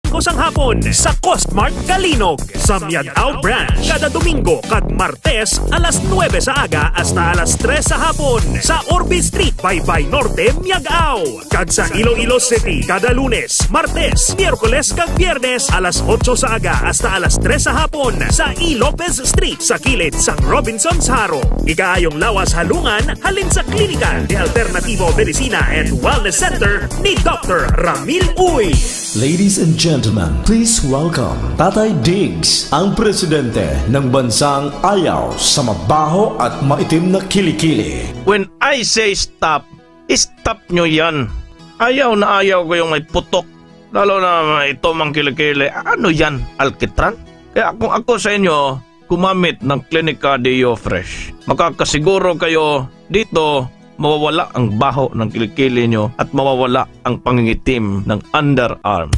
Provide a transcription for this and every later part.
5 sang hapon sa Costmart Kalinog sa Miagao Branch. Kada Domingo kad Martes alas 9 sa aga hasta alas 3 sa hapon sa Orbe Street, Baybay Norte, Miagao. Kag sa Iloilo City kada Lunes, Martes, Miyerkules kag Biyernes alas 8 sa aga hasta alas 3 sa hapon sa E. Lopez Street sa kilid sang Robinson's Haro. Ikaayong lawas halungan halin sa Klinika de Alternativo Medicina and Wellness Center ni Dr. Ramil Uy. Ladies and gentlemen, please welcome Tatay Diggs, ang presidente ng bansang ayaw sa mabaho at maitim na kilikili. When I say stop, stop nyo yan. Ayaw na ayaw ko yung may putok, lalo na ito mang kilikili. Ano yan, alkitran? Kaya kung ako sa inyo, gumamit ng Clinica Deo Fresh. Makakasiguro kayo dito, mawawala ang baho ng kilikili nyo at mawawala ang pangingitim ng underarm.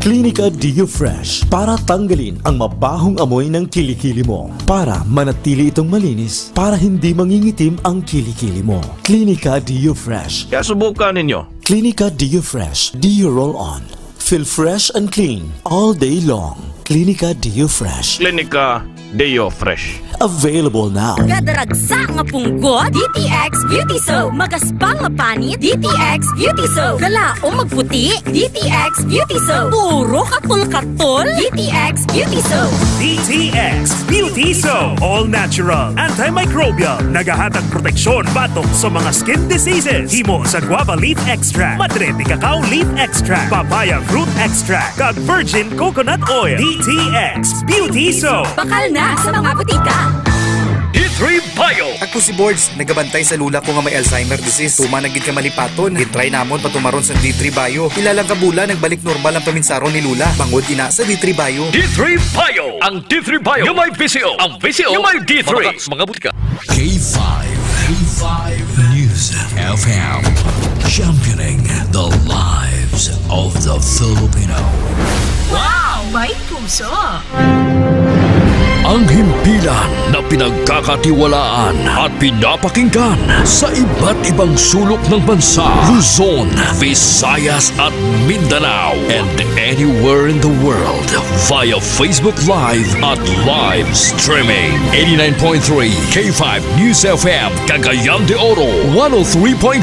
Clinica Deo Fresh para tanggalin ang mabahong amoy ng kilikili mo, para manatili itong malinis, para hindi mangingitim ang kilikili mo. Clinica Deo Fresh. Kaya subukan ninyo. Clinica Deo Fresh Deo Roll-On. Feel fresh and clean all day long. Clinica Deo Fresh. Clinica Deo Fresh. Available now. Kadaragsa nga punggot, DTX Beauty Soap. Magaspang nga panit, DTX Beauty Soap. Kalao magputi, DTX Beauty Soap. Puro katul-katul, DTX Beauty Soap. DTX Beauty Soap. All natural, antimicrobial, nagahatag proteksyon batok sa mga skin diseases. Himo sa guava leaf extract, madre de cacao leaf extract, papaya fruit extract, kag virgin coconut oil. DTX Beauty Soap. Bakal na sa mga butika. D3 Bio. Ako si Boards, nagabantay sa lula ko nga may Alzheimer disease. Tuma na gid ka malipaton. Gitry namon patumaron sa D3 Bio. Ilalang kabula nagbalik normal ang paminsaron ni lula. Bangod ina sa D3 Bio. D3 Bio. Ang D3 Bio yung may VCO. Ang VCO yung may D3. Mga butika. K5 News FM, championing the lives of the Filipino. Wow! May puso! Ang himpilan na pinagkakatiwalaan at pinapakinggan sa iba't ibang sulok ng bansa, Luzon, Visayas at Mindanao, and anywhere in the world via Facebook Live at live streaming. 89.3 K5 News FM, Cagayan de Oro, 103.1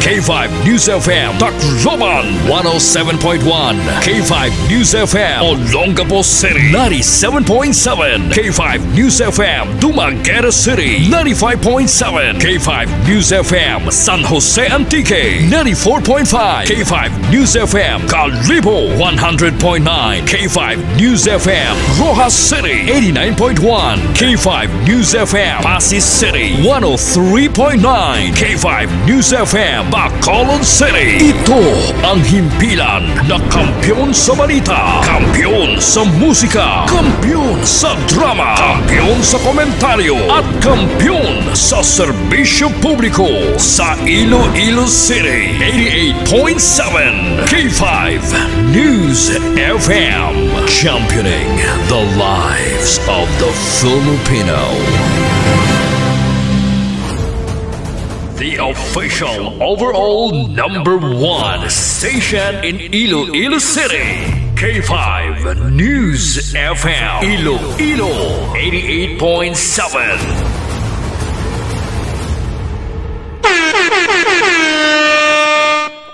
K5 News FM, Tacloban, 107.1 K5 News FM, Olongapo City, 97.7 K5 News FM, Dumaguete City, 95.7 K5 News FM, San Jose Antique, 94.5 K5 News FM, Calibo, 100.9 K5 News FM, Rojas City, 89.1 K5 News FM, Pasig City, 103.9 K5 News FM, Bacolod City. Ito ang himpilan na kampyon sa balita, kampyon sa musika, kampyon sa drama, kampyon sa komentaryo at kampyon sa serbisyo publiko sa Iloilo City. 88.7 K5 News FM, championing the lives of the Filipino. The official overall #1 station in Iloilo City. K5 News FM, Iloilo 88.7.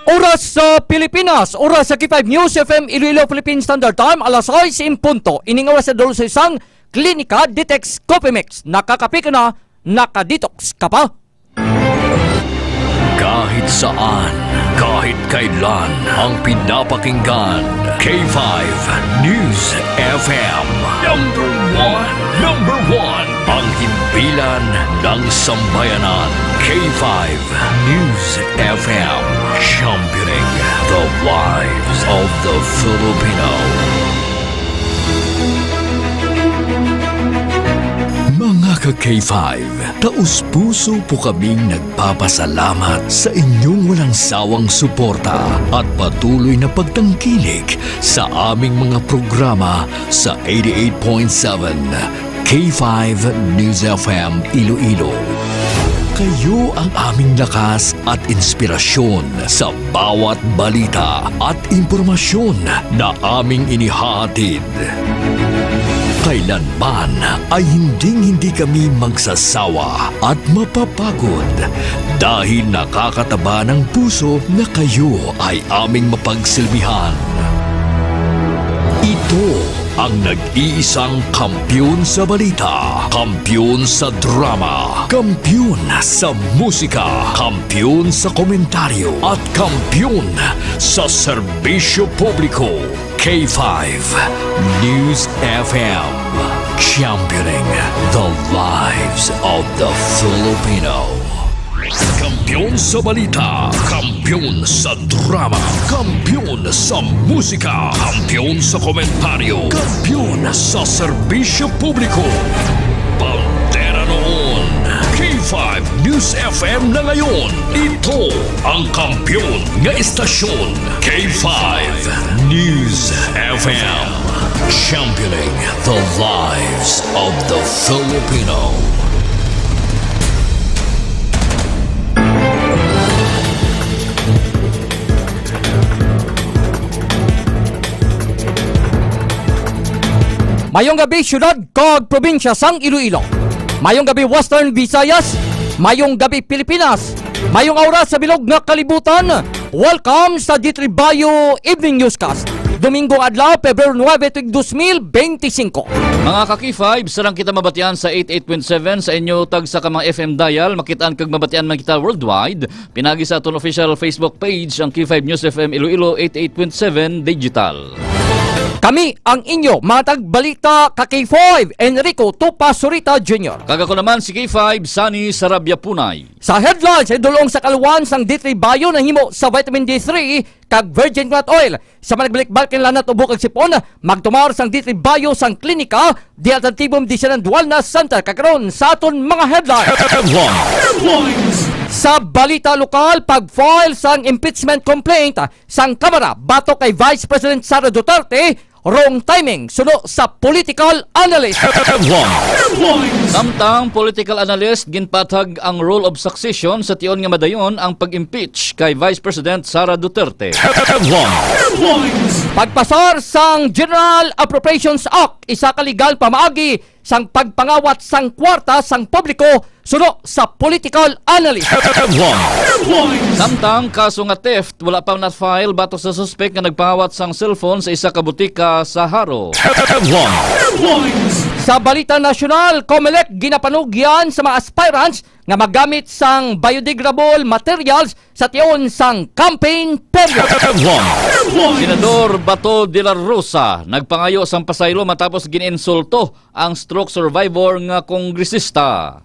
Oras sa Pilipinas, oras sa K5 News FM, Iloilo Philippine Standard Time, alas 6:00 punto. Ining oras sa dolo sa isang Klinika Detox Coffee Mix. Nakakapi ka na, nakadetox ka pa. Kahit saan, kahit kailan, ang pinapakinggan, K5 News FM. Number one, ang himpilan ng sambayanan. K5 News FM, championing the lives of the Filipino. Mga ka-K5, taus-puso po kaming nagpapasalamat sa inyong walang sawang suporta at patuloy na pagtangkilik sa aming mga programa sa 88.7 K5 News FM Iloilo. Kayo ang aming lakas at inspirasyon sa bawat balita at impormasyon na aming inihahatid. Kailanman ay hindi kami magsasawa at mapapagod dahil nakakataba ng puso na kayo ay aming mapagsilbihan. Ito ang nag-iisang kampiyon sa balita, kampiyon sa drama, kampiyon sa musika, kampiyon sa komentaryo, at kampiyon sa serbisyo publiko. K5 News FM, championing the lives of the Filipino. Kampiyon sa balita, kampiyon sa drama, kampiyon sa musika, kampiyon sa komentaryo, kampiyon sa serbisyo publiko. Bandera noon, K5 News FM na ngayon. Ito ang kampiyon nga istasyon, K5 News FM, championing the lives of the Filipino. Mayong gabi, syudad kag probinsya sang Iloilo. Mayong gabi, Western Visayas. Mayong gabi, Pilipinas. Mayong oras sa bilog nga kalibutan. Welcome sa D3 Bayo Evening Newscast. Domingo adlaw, Pebrero 9, 2025. Mga kaki-5, sarang kita mabatian sa 88.7 sa inyo tag sa kamang FM dial. Makitaan kag mabatian man kita worldwide. Pinagi sa aton official Facebook page ang K5 News FM Iloilo 88.7 Digital. Kami ang inyo, mga tagbalita ka-K5, Enrico Tupa Surita Jr. Kagako naman si K5, Sunny Sarabia Punay. Sa headlines, ay dulong sa kaluwan sang D3 Bayo na himo sa vitamin D3 kag virgin coconut oil. Sa managbalak-balkin lanat ubok kag sipon, magtumar sang D3 Bayo sang klinika di Alternatibum Disenan Wellness Center. Kakaroon sa aton mga headlines. Sa balita lokal, pag-file sang impeachment complaint sang Kamara batok kay Vice President Sara Duterte, wrong timing, suno sa political analyst. Samtang political analyst, ginpatag ang role of succession sa tion nga madayon ang pag-impeach kay Vice President Sara Duterte. Pagpasar sang General Appropriations Act, isa ka legal pamaagi sang pagpangawat sang kwarta sang publiko, suno sa political analyst. Samtang kaso nga theft, wala pang na-file batok sa suspect nga nagpangawat sang cellphone sa isa ka butika sa Haro. Sa balita nasyonal, COMELEC ginapanugyan sa mga aspirants nga magamit sang biodegradable materials sa tiyon sang campaign period. Senador Bato de la Rosa nagpangayo sang pasaylo matapos gininsulto ang stroke survivor nga kongresista.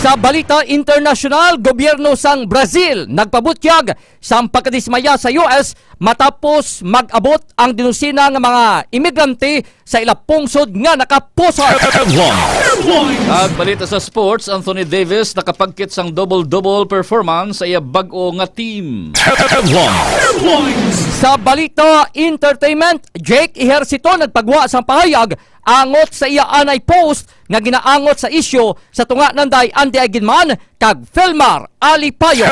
Sa balita internasyonal, gobyerno sang Brazil nagpabutyag sang pagkadismaya sa US matapos mag-abot ang dinusina ng mga imigrante sa ilapungsod nga nakapusar. At balita sa sports, Anthony Davis nakapagkit sang double-double performance sa iya bag-o nga team. Sa balita entertainment, Jake Ejercito nagpagwa sang pahayag angot sa iya anay post nga ginaangot sa isyu sa tunga nanday Andy Aguinman kag Felmar Alipayo.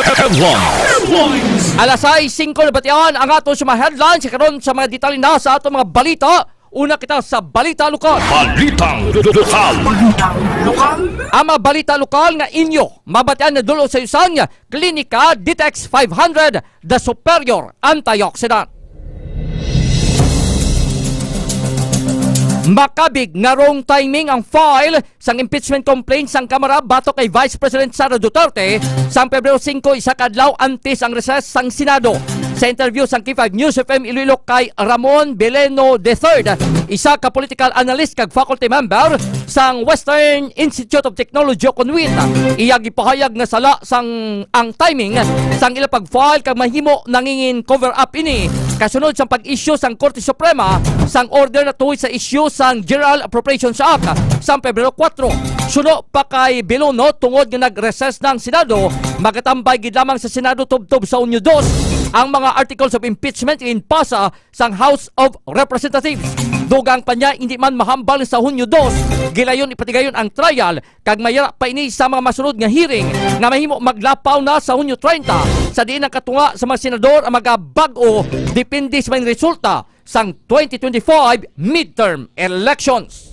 Alas 5 na batian ang ato sa mga headlines karon sa mga detalye na sa ato mga balita. Una kita sa balita lokal. Balitang lokal. Ang mga balita lokal nga inyo mabatian na dulo sa isang klinika Ditex 500 The Superior Antioxidant. Makabig nga wrong timing ang file sang impeachment complaint sang Kamara batok kay Vice President Sara Duterte sang Pebrero 5 isa kadlaw antes ang recess sang Senado. Sa interview sang K5 News FM Iloilo kay Ramon Beleno III, isa ka political analyst kag faculty member sang Western Institute of Technology o CONWIT, iya gipahayag nga sala sang ang timing sang ila pag-file kag mahimo nangingin cover up ini kasunod sang pag-issue sang Korte Suprema sang order na tuwi sa issue sang General Appropriations Act sang Pebrero 4. Suno pa kay Bilono tungod nga nag-recess ng Senado, magatambay gid lamang sa Senado tubtob sa Unyo 2 ang mga articles of impeachment in pasa sang House of Representatives. Dugang pa niya hindi man mahambal sa Hunyo 2, gilayon ipatigayon ang trial kag mayara pa ini sa mga masunod nga hearing nga mahimo maglapaw na sa Hunyo 30 sa diin ang katunga sa mga senador ang magabag-o depende sa mga resulta sang 2025 midterm elections.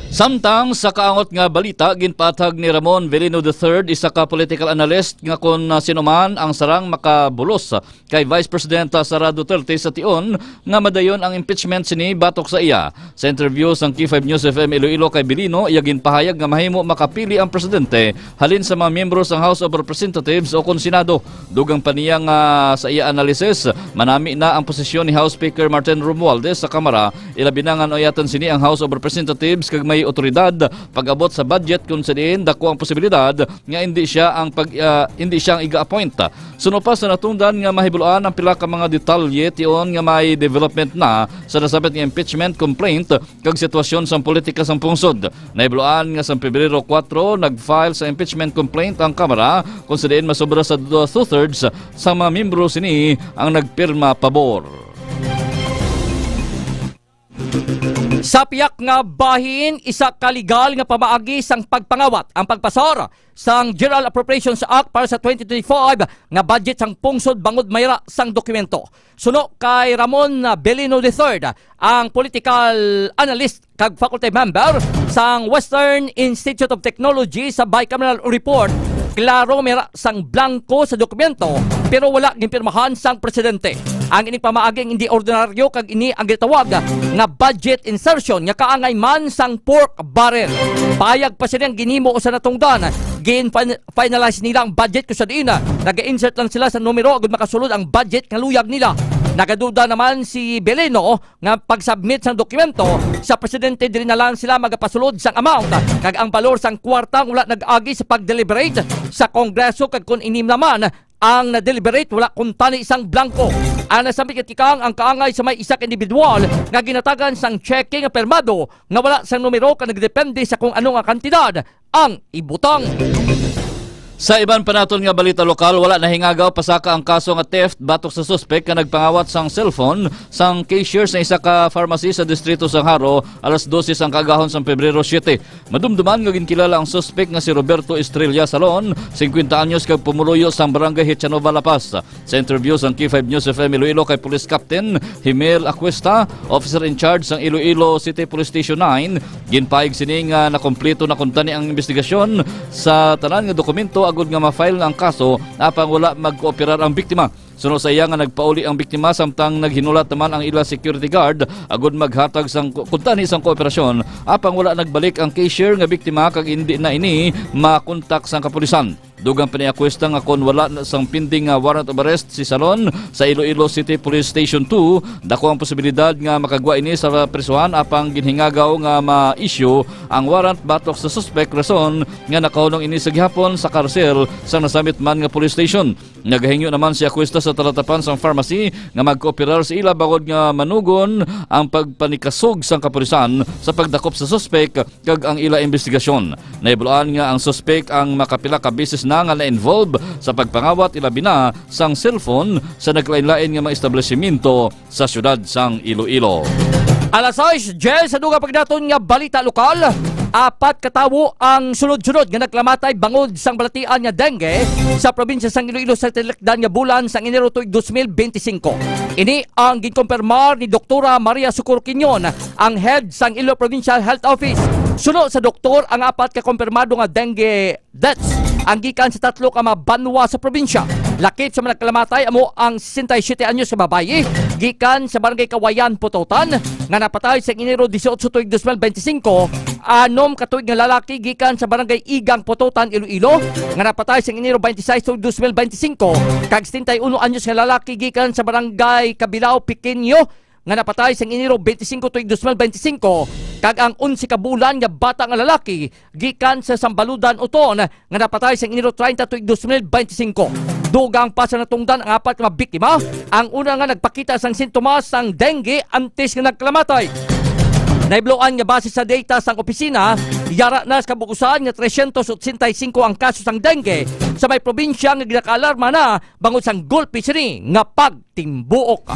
Samtang sa kaangot nga balita, ginpatag ni Ramon Velino III, isa ka political analyst nga kung sino man ang sarang makabulos kay Vice President Sara Duterte sa tion nga madayon ang impeachment sini batok sa iya. Sa interview sang Q5 News FM Iloilo kay Velino, iya ginpahayag nga mahimo makapili ang presidente halin sa mga miyembro sang House of Representatives o kung Senado. Dugang pa niya nga sa iya analysis, manami na ang posisyon ni House Speaker Martin Romualdez sa Kamara, ilabi na nga oyatan sini ang House of Representatives kag may otoridad pag-abot sa budget kung sa diin dako ang posibilidad nga hindi siya ang iga-appoint. Suno pa sa natungdan nga mahibuluan ang pila ka mga detalye tion nga may development na sa nasabit nga impeachment complaint kag sitwasyon sa politika sa pungsod. Nahibuluan nga sa Pebrero 4 nag-file sa impeachment complaint ang Kamara kung sa diin masobra sa 2/3 sa mga membro sini ang nagpirma pabor. Sa piyak nga bahin, isa kaligal nga pamaagi sang pagpangawat ang pagpasar sang General Appropriations Act para sa 2025 nga budget sang pungsod bangod mayra sang dokumento. Suno kay Ramon Velino III, ang political analyst kag faculty member sang Western Institute of Technology sa bicameral report, klaro mayra sang blanco sa dokumento pero wala gimpirmahan sang presidente. Ang ining pamaaging hindi ordinaryo kag ini ang gitawag nga budget insertion nga kaangay man sang pork barrel. Payag pa silang ginimo sa natungdan, finalize nila ang budget ko sa diin. Nag-insert lang sila sa numero agud makasulod ang budget nga luyag nila. Nagaduda naman si Velino nga pag-submit sang dokumento sa presidente diri na lang sila magapasulod sang amount kag ang balor sang kwarta wala nag-agi sa pag-deliberate sa Kongreso kag kun inim naman ang na-deliberate wala kung tani isang blanco. Ang nasambit katikang ang kaangay sa may isak individual nga ginatagan sang checking nga permado nga wala sang numero ka nagdepende sa kung anong kantidad ang ibutang. Sa iban pa naton nga balita lokal, wala na hingagaw pasaka ang kaso nga theft batok sa suspect nga nagpangawat sang cellphone sang cashier sa isa ka pharmacy sa distrito sang Haro alas 12 sang kagahon sang Pebrero 7. Madumduman nga ginkilala ang suspect nga si Roberto Estrella Salon, 50 anyos kag pumuluyo sang barangay Hitchanova, La Paz. Sa interview sang Q5 News FM Iloilo kay Police Captain Himel Acuesta, officer in charge sang Iloilo City Police Station 9, ginpahig sini nga nakompleto na kuntani ang investigasyon sa tanan nga dokumento agud nga ma-file ang kaso apang wala mag-kooperar ang biktima. Sunod sa iya nga nagpauli ang biktima samtang naghinulat naman ang ila security guard agud maghatag sang kuntani sang kooperasyon apang wala nagbalik ang cashier nga biktima kag hindi na ini makontak sang kapulisan. Dugang pa niya Acuesta nga kon wala na sang pending warrant of arrest si Salon sa Iloilo City Police Station 2, dako ang posibilidad nga makagwa ini sa presuhan apang ginhingagaw nga ma-issue ang warrant batok sa suspect rason nga nakahulong ini sa gihapon sa karsel sa nasamit man nga police station. Nagahingyo naman si Acuesta sa talatapan sang pharmacy nga magkooperar sa ila bagod nga manugon ang pagpanikasog sang kapulisan sa pagdakop sa suspect kag ang ila investigasyon. Naibulaan nga ang suspect ang makapila ka beses na nga na-involve sa pagpangawat ilabi na sang cellphone sa naglain-lain nga mga establishmento sa syudad sang Iloilo. Alas 6, Jel, sa duga pagdaton nga balita lokal, 4 katawo ang sunod-sunod nga nagklamatay bangod sang balatian nga dengue sa probinsya sang Iloilo sa tilakdan nga bulan sang Enero tuig 2025. Ini ang ginkonfirmar ni Doktora Maria Sucor Quinyon, ang head sang Iloilo Provincial Health Office. Sunod sa doktor ang 4 ka konfirmado nga dengue deaths ang gikan sa 3 ka mga banwa sa probinsya. Lakip sa mga nagkalamatay amo ang 67 anyos sa babayi gikan sa barangay Kawayan, Pututan nga napatay sa Enero 18 tuig 2025. 6 katuig nga lalaki gikan sa barangay Igang, Pututan, Iloilo nga napatay sa Enero 26 tuig 2025. Kag 71 anyos nga lalaki gikan sa barangay Kabilao, Pequeño nga napatay sa Enero 25 tuig 2025. Kag ang 11 ka bulan nga bata nga lalaki gikan sa Sambaludan, Uton nga napatay sa Enero 30 tuig 2025. Dugang pa sa natungdan ang 4 ka biktima. Ang una nga nagpakita sang sintomas sang dengue antes nga nagklamatay. Naibloan nga base sa data sang opisina, yara na sa kabukusan nga 385 ang kaso sang dengue sa may probinsya nga ginakaalarma na bangod sang gulpi sini nga pagtimbuok.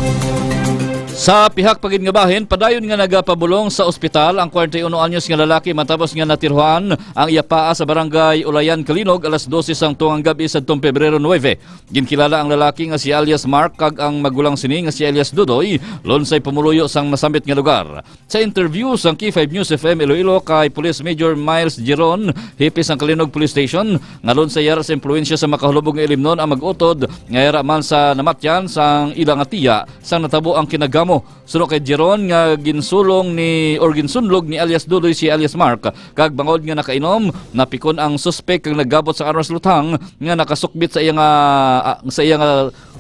Sa pihak pagid nga bahin, padayon nga nagapabulong sa ospital ang 41 anyos nga lalaki matapos nga natirhuan ang iyapaa sa barangay Ulayan, Kalinog alas 12 sang tuwang gabi sa Pebrero 9. Ginkilala ang lalaki nga si alias Mark kag ang magulang sini nga si alias Dudoy lonsay pumuluyo sang nasambit nga lugar. Sa interview sang K5 News FM Iloilo kay Police Major Miles Giron, hipis ang Kalinog Police Station, nga lonsay yara sa impluensya sa makahulubog nga ilimnon ang mag-utod nga yara man sa namatyan sang ilang atiya sang natabo ang kinagamo. Suno kay Jeron nga ginsulong ni or ginsunlog ni alias Dudoy si alias Mark kag bangod nga nakainom napikon ang suspek kag naggabot sa armas lutang nga nakasukbit sa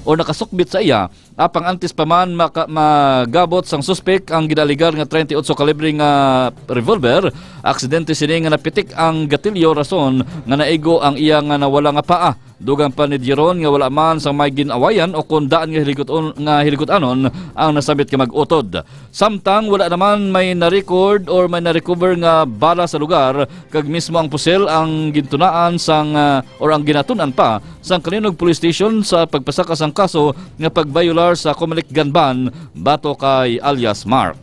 nakasukbit sa iya apang antes pa man magabot sang suspek ang gidaligar nga 38 kalibre nga revolver. Aksidente sini nga napitik ang gatilyo rason nga naigo ang iya nga nawala nga paa. Dugang pa ni Jeron nga wala man sang may ginawayan o kundaan nga hiligudanon ang nasabit ka mag-utod. Samtang wala naman may na-record or may na-recover nga bala sa lugar kag mismo ang pusel ang gintunaan sang or ang ginatunan pa sang Kalinog Police Station sa pagpasaka sang kaso nga pagbayular sa Comelec Ganban bato kay alias Mark.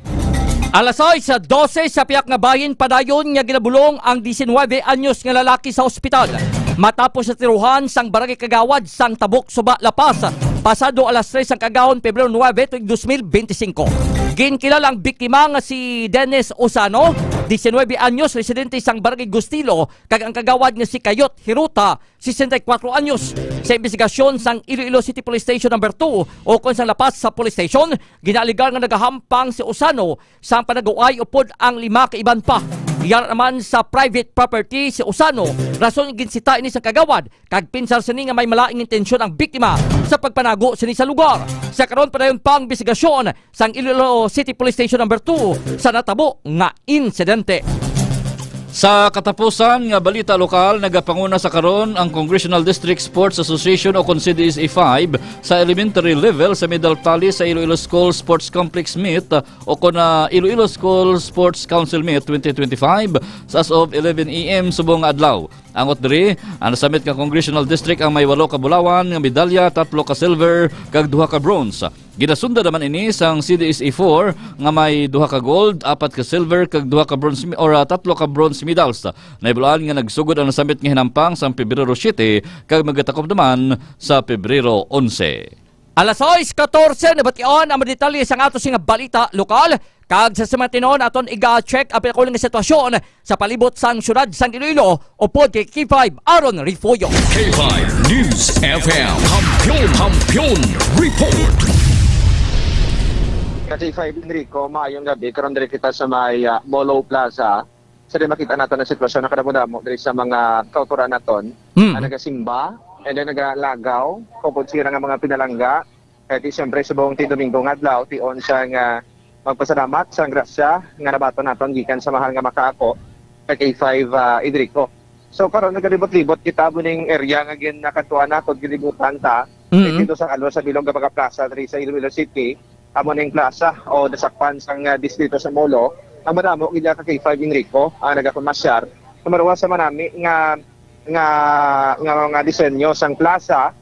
Alas 6 sa 12 sa piyak nga bahin padayon nga ginabulong ang 19 anyos nga lalaki sa ospital matapos sa tiruhan sang barangay Kagawad sang Tabok, Suba, La Paz pasado alas 3 sang kagahon Pebrero 9, 2025. Ginkilala ang biktima nga si Dennis Osano, 19 anyos, residente sang barangay Gustilo, kag ang kagawad nga si Kayot Hiruta, 64 anyos. Sa investigasyon sang Iloilo City Police Station No. 2 o kon sang La Paz sa police station, ginaligar nga nagahampang si Osano sang panag-uay upod ang 5 kaiban pa. Iyara naman sa private property si Osano, rason ginsita ini sa kagawad, kag pinsar sini nga may malaing intensyon ang biktima sa pagpanago sini sa lugar. Sa karon padayon pang investigasyon sang Iloilo City Police Station No. 2 sa natabo nga insidente. Sa katapusan nga balita lokal, nagapanguna sa karon ang Congressional District Sports Association o CDSA 5 sa elementary level sa medal tally sa Iloilo School Sports Complex Meet o kuna Iloilo School Sports Council Meet 2025 sa as of 11 AM subong adlaw. Angot diri, ang nasamit nga Congressional District ang may 8 ka bulawan nga medalya, 3 ka silver kag 2 ka bronze. Ginasunda naman ini sang CDSA 4 nga may 2 ka gold, 4 ka silver kag 2 ka bronze or 3 ka bronze medals. Naibulaan nga nagsugod ang nasamit nga hinampang sang Pebrero 7 kag magatakop naman sa Pebrero 11. Alas 6:14 nabation ang detalye sang ato sing balita lokal. Kag sa sematinon aton iga-check ang pinakakulang nga sitwasyon sa palibot sang syudad sang Iloilo upod kay K5 Aaron Rifollo. K5 News FM Kampiyon Report. Kasi 5 Enrico, maayong gabi, karon diri kita sa may Molo Plaza. Sa di makita natin ang sitwasyon na kadamo-damo diri sa mga kauturan naton. Nagasimba, and then nagalagaw, kupod sira nga mga pinalangga. Kaya di siyempre sa buong ti Domingo nga adlaw, ti on siya nga magpasalamat sa grasya nga nabato naton gikan sa mahal nga makaako kay K5 Enrico. So karon nagalibot-libot kita buning area nga gin nakatuan nato gilibutan ta dito sa Alwa sa Bilog nga Plaza diri sa Iloilo City. Amo ning plaza o nasakpan sang distrito sa Molo. Ang madamo gila ka kay 5 Enrico nagakumasyar. Sumarwa sa manami nga disenyo sang plaza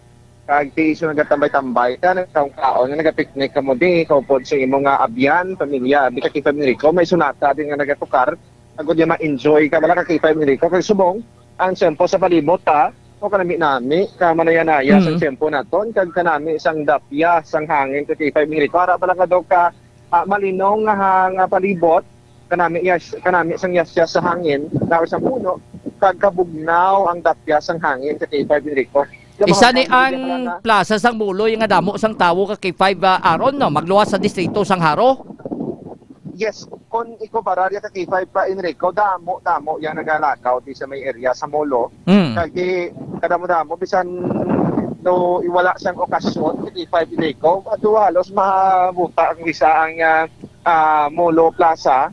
kag ti iso nagatambay-tambay ta nagkaon nga nagapiknik kamo di kaupod sa imo nga abyan pamilya bi ka kay 5 Enrico may sunata din nga nagatukar agud ya ma-enjoy ka bala ka kay 5 Enrico kag subong ang sempo sa palibot ta o kanami nami ka manaya-naya sang sempo naton kag kanami sang dapya sang hangin kay 5 Enrico para bala ka daw ka malinong nga palibot kanami sang yasya sa hangin daw sa puno kag kabugnaw ang dapya sang hangin kay 5 Enrico. Isa ni ang plaza sang Muloy nga damo sang tawo ka kay 5 Aaron no magluwas sa distrito sang Haro. Yes, kung iko pararya ka kay 5 pa Enrico damo yang nagalakaw di sa may area sa Molo. Kay kadamo-damo bisan no iwala sang okasyon kay 5 Enrico ato halos mabuta ang isa ang Molo Plaza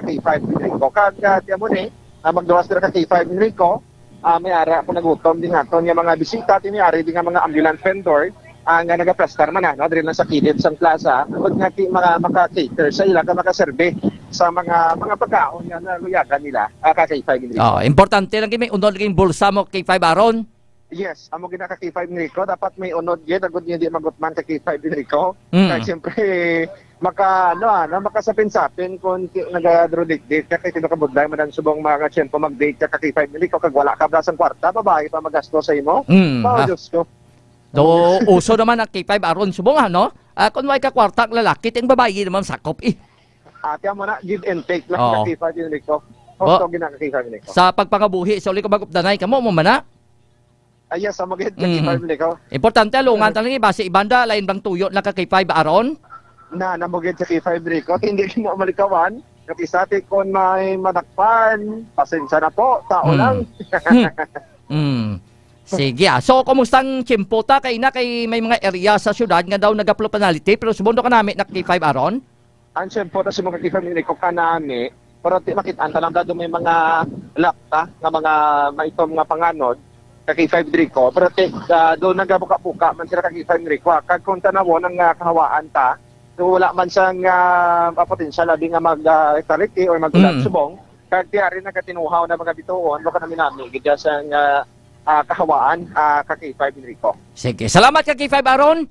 kay 5 Enrico. Kag mo ni magluwas dira kay 5 Enrico. May ara ako nagutom din naton yung mga bisita tiniari din nga mga ambulance vendor nga nagaprestar man no diri lang sa kilid sang plaza ug nga mga maka-cater sa ila ka makaserbe sa mga pagkaon nga na luyagan nila ka K5 Enrico. Importante lang may unod laging bulsa mo K5 aron. Yes, amo gina ka K5 Enrico, dapat may unod gyud agud hindi magutman ka K5 Enrico. Kaya siyempre makasapin-sapin kung nag-date ka kay kinakabudlay man ang subong mga tiyempo mag-date ka K5 Enrico kag wala ka brasang kwarta, babae pa magasto sa imo. Diyos ko. Do uso naman ang K5 aron subong no? Kung may ka kwarta ang lalaki, ting babae naman sakop Ate mo na give and take lang ka K5 Enrico. Hosto gina ka K5 Enrico. Sa pagpangabuhi, sa uli ka magupdanay kamo mo man na? Yes, amo gid ka K5 Enrico. Importante lungan talang base ibanda lain bang tuyo na ka K5 aron? Namugid sa K5 Enrico, hindi mo malikawan. Kasi sa atin kung may madakpan, pasensya na po, tao lang. Sige So, kumustang Chimpota kay may mga area sa syudad nga daw nag-upload penalty pero subundo ka namin na K5 aron? Ang Chimpota sa mga K5 Enrico ka namin, pero makitaan lang daw may mga lakta nga mga maitom nga panganod ka K5 Enrico, pero doon nagabuka-buka man sila ka K5 Enrico. Kag kung tanawo ng kahawaan ta, so wala man siyang potential labi nga mag-equality or mag-subong, kag tiyari na katinuhaw na mga bituon, baka namin gidya siyang kahawaan ka K5 Enrico. Sige, salamat ka K5 aron.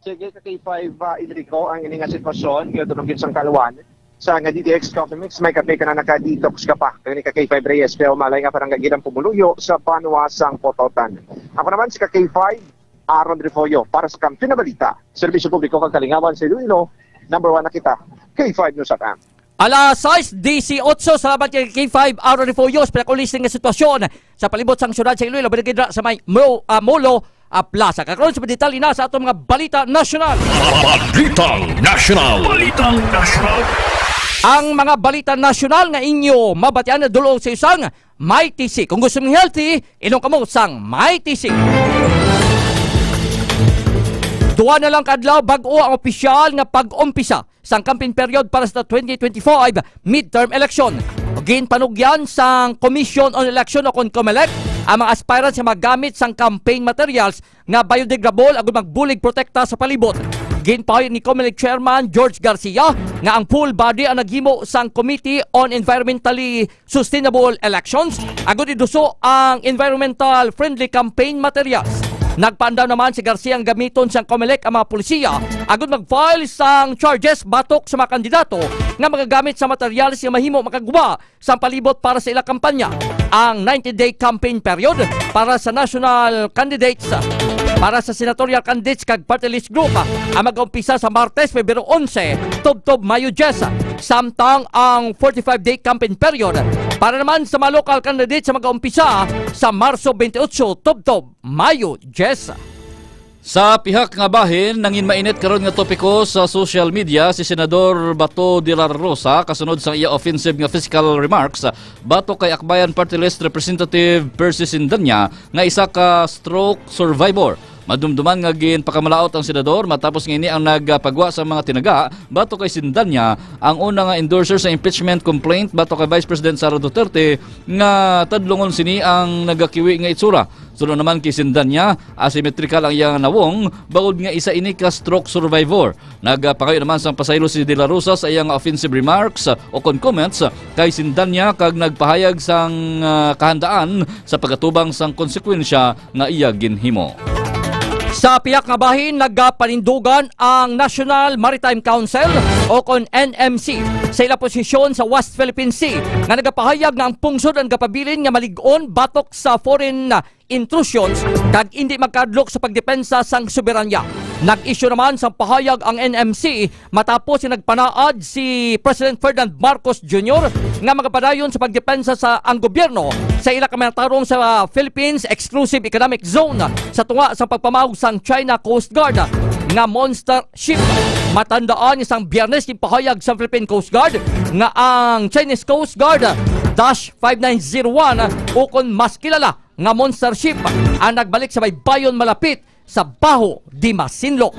Sige, ka K5 Enrico, ang ininga sitwasyon, yung tunong sang kaluan. Sa nga DTX Coffee may kape ka na naka-detox ka pa. Kaya ni ka K5 Reyes, pero malay nga parang gagidang pumuluyo sa panuwasang pototan. Ako naman si ka K5, Aaron Refollo, para sa Kampiyon na Balita. Serbisyo Publiko kang Kalingawan sa Iloilo, number 1 na kita, K5 News at AM. Alas 6:18, salamat kay K5 Aaron Refollo. Pinakulising nga sitwasyon sa palibot sang syudad sa Iloilo, binigidra sa may Molo Plaza. Kakaroon sa detalye na sa atong mga balita nasyonal. Balitang Nasyonal. Ang mga balita nasyonal nga inyo mabatian na dulong sa isang My TC. Kung gusto mong healthy, inom ka mo sang My TC. Duwa na lang kadlaw bag-o ang opisyal nga pag-umpisa sang campaign period para sa 2025 midterm election. Ginpanugyan sang Commission on Election o COMELEC ang mga aspirants nga magamit sang campaign materials nga biodegradable agud magbulig protekta sa palibot. Ginpayo ni COMELEC Chairman George Garcia nga ang full body ang naghimo sang Committee on Environmentally Sustainable Elections agud iduso ang environmental friendly campaign materials. Nagpaandaw naman si Garcia ang gamiton sang COMELEC ang mga pulisiya agud mag-file sang charges batok sa mga kandidato nga magagamit sa materials nga mahimo makagwa sa palibot para sa ilang kampanya. Ang 90-day campaign period para sa national candidates para sa senatorial candidates kag party list group ang mag-umpisa sa Martes, Pebrero 11, tubtob Mayo 10. Samtang ang 45-day campaign period para naman sa mga local candidates sa mag-umpisa sa Marso 28, tubtob Mayo 10. Sa pihak nga bahin, nangin mainit karon nga topiko sa social media si Senador Bato de la Rosa kasunod sa iya offensive nga physical remarks bato kay Akbayan Party List Representative Percy Sindanya nga isa ka stroke survivor. Madumduman nga ginpakamalaot ang senador matapos nga ini ang nagpagwa sa mga tinaga bato kay Sindanya ang una nga endorser sa impeachment complaint bato kay Vice President Sara Duterte nga tadlungon sini ang nagakiwi nga itsura. Sunod naman kay Sindanya, asymmetrical ang iyang nawong bawod nga isa ini ka stroke survivor. Nagpakayo naman sang pasaylo si De La Rosa sa iyang offensive remarks o comments kay Sindanya kag nagpahayag sang kahandaan sa pagkatubang sang konsekwensya nga iya ginhimo. Sa piyak nga bahin, nagpanindugan ang National Maritime Council o kon NMC sa ilang posisyon sa West Philippine Sea nga nagapahayag nga ang pungsod ang kapabilin nga malig-on batok sa foreign intrusions kag hindi magkadlok sa pagdepensa sang soberanya. Nag-issue naman sa pahayag ang NMC matapos nagpanaad si President Ferdinand Marcos Jr. nga magapadayon sa pagdepensa sa ang gobyerno sa ilang kamatarong sa Philippines Exclusive Economic Zone sa tunga sa pagpamahog sang China Coast Guard nga monster ship. Matandaan isang Biyernes yung pahayag sa Philippine Coast Guard nga ang Chinese Coast Guard Dash 5901 o kung mas kilala nga monster ship ang nagbalik sa baybayon malapit sa Baho di Masinloc.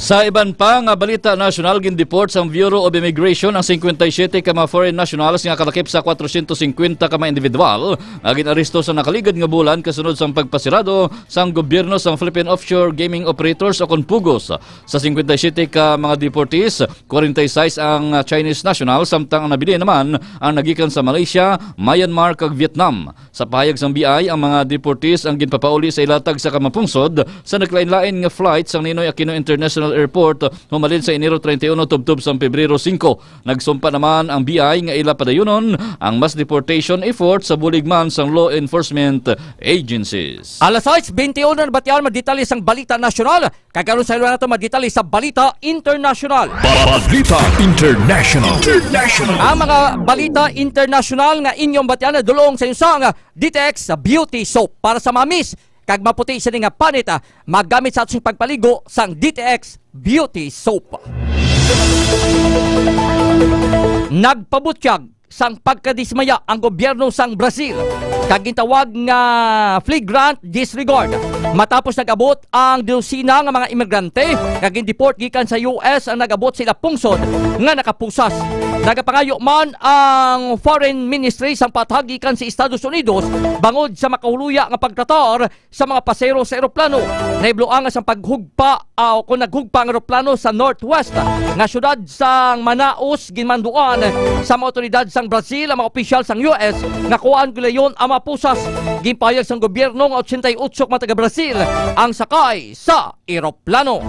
Sa iban pa nga balita national, gindeport sa Bureau of Immigration ang 57 ka mga foreign nationals nga kalakip sa 450 ka mga individual nga ginaresto sa nakaligid nga bulan kasunod sa pagpasirado sang gobyerno sa Philippine Offshore Gaming Operators o Konpugos. Sa 57 ka mga deportees, 46 ang Chinese national samtang ang nabili naman ang nagikan sa Malaysia, Myanmar kag Vietnam. Sa pahayag sang BI, ang mga deportees ang ginpapauli sa ilatag sa kamapungsod sa naglain-lain nga flight sang Ninoy Aquino International Airport humalin sa Enero 31 tubtob sa Pebrero 5. Nagsumpa naman ang BI nga ila padayunon ang mass deportation effort sa buligman sang law enforcement agencies. Alas 6:21 na batian maditali sang balita nasyonal. Kagaron sa ilo nato maditali sa balita international. Balita International. Ang mga balita international nga inyong batian na dulong sa isang DTX Beauty Soap para sa mamis kag maputi sa nga panit magamit sa atong pagpaligo sang DTX Beauty Soap. Nagpabutyag sang pagkadismaya ang gobyerno sang Brazil kag gintawag nga flagrant disregard matapos nag-abot ang dosina nga mga imigrante kag gindeport gikan sa US ang nag-abot sila pungsod nga nakapusas. Nagapangayo man ang Foreign Ministry sang patag gikan sa Estados Unidos bangod sa makahuluya nga pagtratar sa mga pasero sa eroplano. Naibloang sang paghugpa o kung naghugpa ang eroplano sa Northwest nga syudad sang Manaus ginmanduan sa mga otoridad sang Brazil ang mga opisyal sang US nga kuhaan gulayon ang mapusas. Ginpahayag sang gobyerno nga 88 mga taga Brazil ang sakay sa eroplano.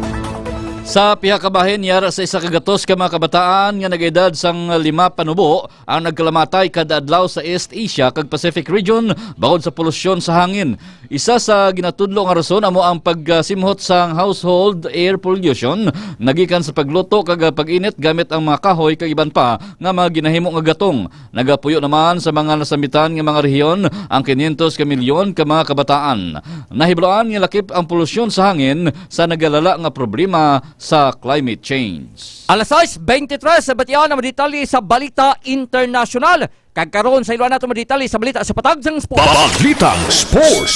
Sa pihakabahin, yara sa isa kagatos ka mga kabataan nga nag-edad sang 5 panubo ang nagkalamatay kada adlaw sa East Asia kag Pacific region bangod sa polusyon sa hangin. Isa sa ginatudlo nga rason amo ang pagsimhot sang household air pollution nagikan sa pagluto kag pag-init gamit ang mga kahoy kag iban pa nga mga ginahimo nga gatong. Nagapuyo naman sa mga nasamitan nga mga rehiyon ang 500 ka milyon ka mga kabataan. Nahibloan nga lakip ang polusyon sa hangin sa nagalala nga problema sa climate change. Alas 6:23 sa batian na maditali sa balita international. Kagkaroon sa iluan nato maditali sa balita sa patagsang sports. Balitang sports.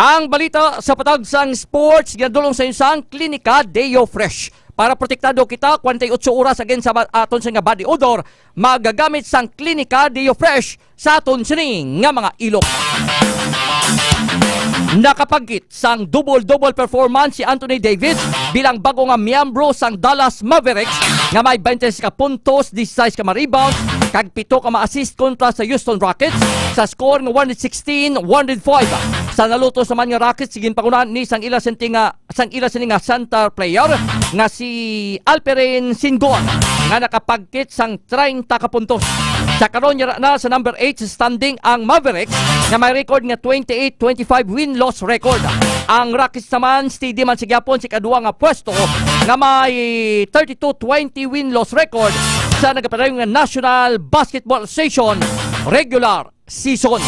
Ang balita sa patagsang sports ginadulong sa isang klinika Deo Fresh. Para protektado kita 48 oras again sa aton sa nga body odor, magagamit sang klinika Deo Fresh sa aton sining nga mga ilok. Nakapagkit sang double-double performance si Anthony Davis bilang bago nga miyembro sang Dallas Mavericks nga may 20 ka puntos, 16 ka ma-rebound, kag 7 ka ma-assist kontra sa Houston Rockets sa score nga 116-105. Sa nalutos naman nga Rockets, sigin pangunahan ni sang ila sining nga center player nga si Alperen Sengun nga nakapagkit sang 30 ka puntos. Sa karon na sa number 8 standing ang Mavericks nga may record nga 28-25 win-loss record. Ang Rockets naman steady man sa gyapon si kaduwa nga pwesto nga may 32-20 win-loss record sa nagapadayon nga National Basketball Association regular season.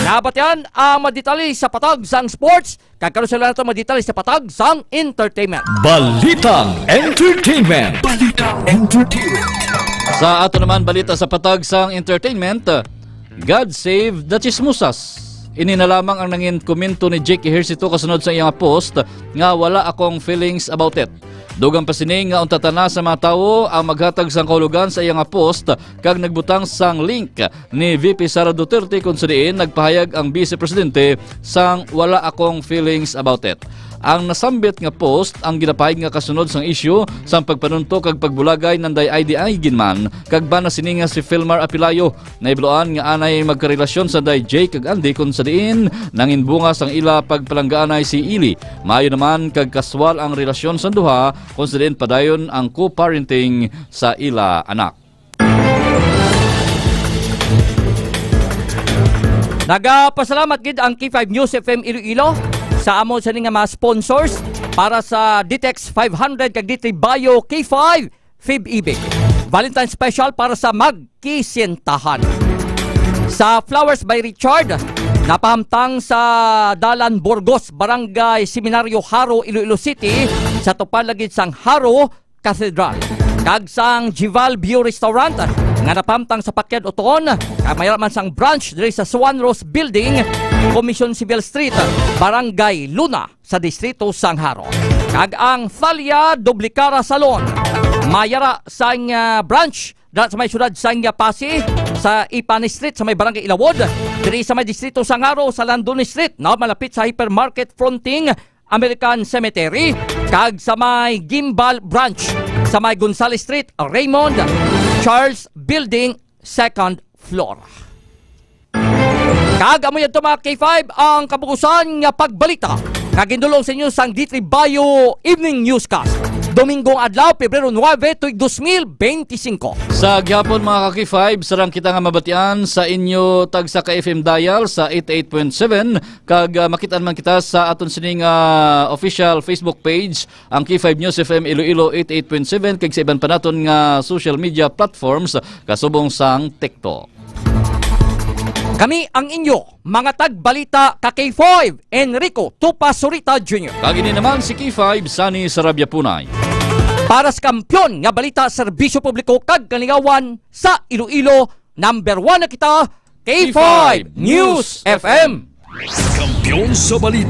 Nabatian ang maditali sa patag sang sports. Kagkaroon sila nato maditali sa patag sang entertainment. Balitang entertainment. Sa ato naman balita sa patag sang entertainment, God save the chismusas. Ini na lamang ang nangin komento ni Jake Ejercito kasunod sa iyang post nga wala akong feelings about it. Dugang pasining nga untatana sa mga tawo ang maghatag sang kahulugan sa iyang post kag nagbutang sang link ni VP Sara Duterte kung sa diin nagpahayag ang Vice Presidente sang wala akong feelings about it. Ang nasambit nga post ang ginapahayag nga kasunod sang issue sang pagpanunto kag pagbulagay ng DIDI ginman kag bana sini nga si Filmar Apilayo na ibloan nga anay magkarelasyon sa Jake kag Andy kung sa diin nanginbunga sang ila pagpalanggaanay si Ili. Maayo naman kag kaswal ang relasyon sa duha kung sa diin padayon ang co-parenting sa ila anak. Nagapasalamat gid ang K5 News FM Iloilo sa amo sa nga mga sponsors para sa DTEX 500 kag D3 Bio K5 Fib Ibig. Valentine special para sa magkisintahan. Sa Flowers by Richard, napahamtang sa Dalan Burgos, Barangay Seminaryo Haro, Iloilo City, sa tupalagid sang Haro Cathedral. Kag sang Jival View Restaurant nga napahamtang sa Pakyad Oton, mayroon sang branch diri sa Swan Rose Building, Commission Civil Street, Barangay Luna sa distrito sang Haro. Kag ang Thalia Doblicara Salon mayara sa branch sa may syudad sa Pasig sa Ipani Street sa may Barangay Ilawod, diri sa may distrito Sangaro sa Landon Street na malapit sa hypermarket fronting American Cemetery, kag sa may Gimbal branch sa may Gonzales Street, Raymond Charles Building, 2nd floor. Kag amo yan mga K5 ang kabukusan nga pagbalita kagindulong sa inyo sang D3 Bayo Evening Newscast. Domingong adlaw, Pebrero 9, tuig 2025. Sa gyapon mga ka-K5, sarang kita nga mabatian sa inyo tag sa ka-FM dial sa 88.7 kag makitaan man kita sa aton sining official Facebook page ang K5 News FM Iloilo 88.7 kag sa iban pa naton nga social media platforms kasubong sang TikTok. Kami ang inyo, mga tagbalita ka K5, Enrico Tupasurita Jr. Kag ini naman si K5 Sani Sarabia Punay. Para sa kampyon nga balita serbisyo publiko kag kalingawan sa Iloilo, number 1 na kita, K5 News FM. Kampiyon sa balita.